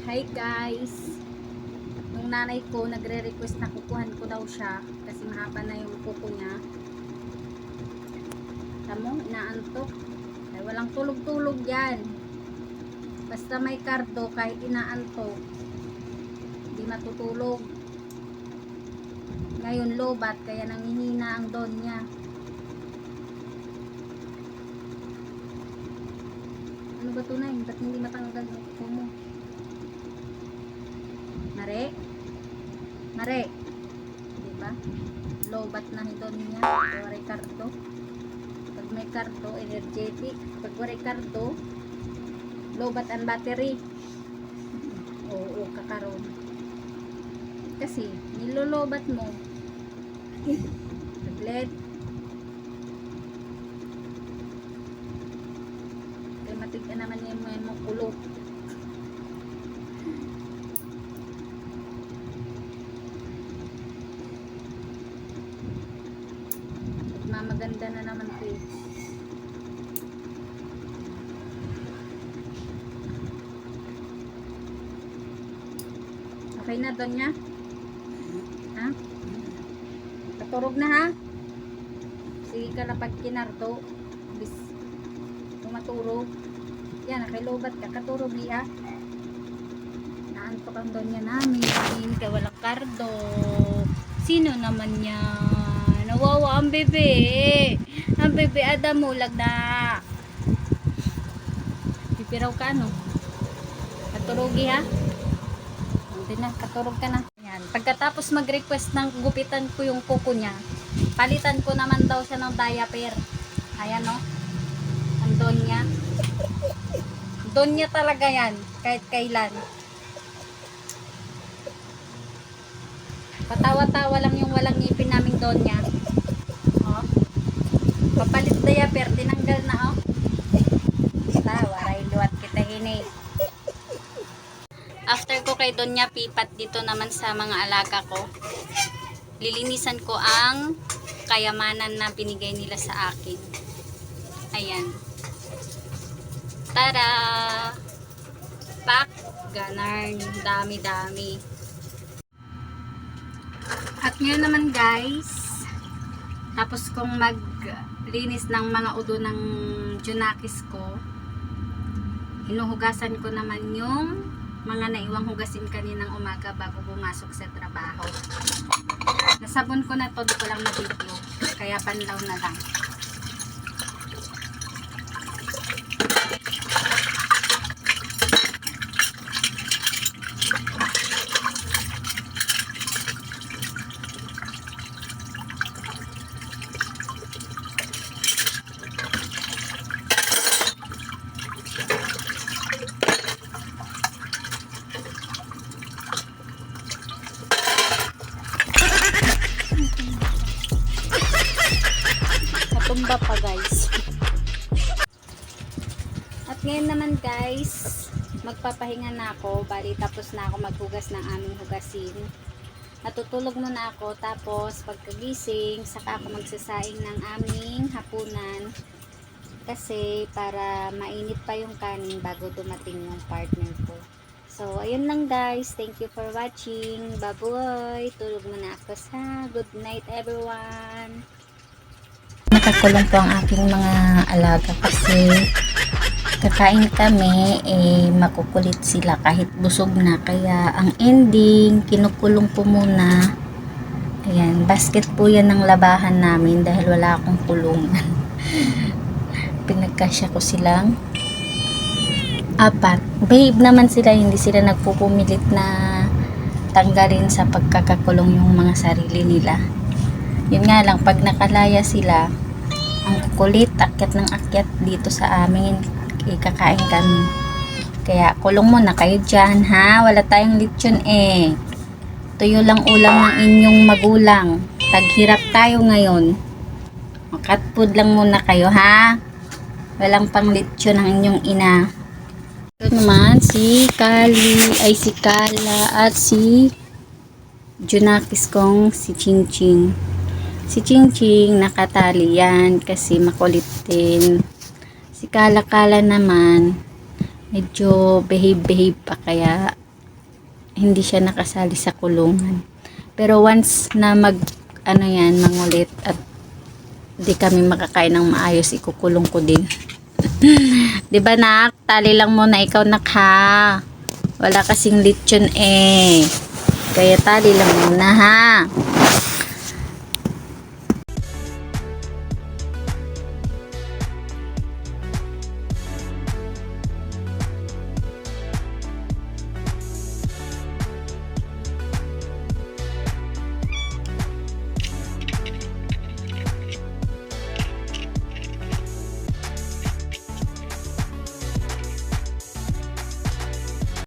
Hi guys! Nung nanay ko nagre-request na kukuhan ko daw siya kasi mahaba na yung kuko niya. Tamo, inaantok. Ay walang tulog-tulog yan. Basta may kardo kahit inaantok, hindi matutulog. Ngayon lobat kaya nangihina ang don niya. Ano ba tunay? Ba't hindi matanggal yung kuko mo? Mare? Mare? Diba? Lobat na don niya. Wari kardo. Pag may kardo, energetic. Pag wari kardo, lobat ang battery. Oo, kakaroon. Kasi, nilolobat mo. Tablet. Kaya matig ka naman yung mga kulot. Mamaganda na naman ko eh. Okay na doon niya? Ha? Katurog na ha? Sige ka na pag kinarto. Bis. Tumaturog. Yan, nakailobat ka. Katurog niya. Naantok ang doon niya namin. Kaya walang kardo. Sino naman niya? Nawawa ang bebe. Ang bebe Adam mulag na. Pipiraw ka ano? Katurugi ha? Hindi na, katurog ka na. Yan. Pagkatapos mag-request ng gupitan ko yung kuko niya, palitan ko naman daw siya ng diaper. Ayan o. Ang don niya. Don niya talaga yan. Kahit kailan. Patawa-tawa lang yung walang ngipin naming don niya. O. Papalit diaper. Tinanggal na o. Waray luwat kita hini. After ko kay Donya Pipat dito naman sa mga alaga ko, lilinisan ko ang kayamanan na binigay nila sa akin. Ayan. Tara! Pak! Ganarn. Dami-dami. At ngayon naman guys, tapos kong maglinis ng mga udo ng Junakis ko, hinuhugasan ko naman yung mga naiwang hugasin kaninang umaga bago pumasok sa trabaho. Nasabon ko na to, di ko lang na video. Kaya panlaw na lang. Tumba pa guys. At ngayon naman guys, magpapahinga na ako. Bali tapos na ako maghugas ng aming hugasin. Natutulog muna ako. Tapos pagkagising, saka ako magsasaing ng aming hapunan. Kasi para mainit pa yung kanin bago dumating yung partner ko. So ayun lang guys. Thank you for watching. Bye-bye. Tulog muna ako sa. Good night everyone. Nakakulong po ang aking mga alaga kasi kakain kami, makukulit sila kahit busog na, kaya ang ending kinukulong po muna. Ayan, basket po yan ng labahan namin dahil wala akong kulungan. Pinagkasya ko silang apat. Babe naman sila, hindi sila nagpupumilit na tanggalin sa pagkakakulong yung mga sarili nila. Yun nga lang, pag nakalaya sila, ang kukulit, akyat ng akyat dito sa amin, ikakain kami. Kaya kulong muna kayo dyan ha, wala tayong lechon eh. Tuyo lang ulam ng inyong magulang. Taghirap tayo ngayon. Cat food lang muna kayo ha. Walang pang lechon ng inyong ina. Ito naman si Kali, ay si Kala at si Junakis kong si Ching Ching. Si Ching Ching nakatali yan kasi makulit din. Si Kala Kala naman medyo behave pa kaya hindi siya nakasali sa kulungan. Pero once na mangulit at di kami makakain ng maayos, ikukulong ko din. 'Di ba nak? Tali lang muna ikaw nak ha. Wala kasing lechon eh. Kaya tali lang muna ha.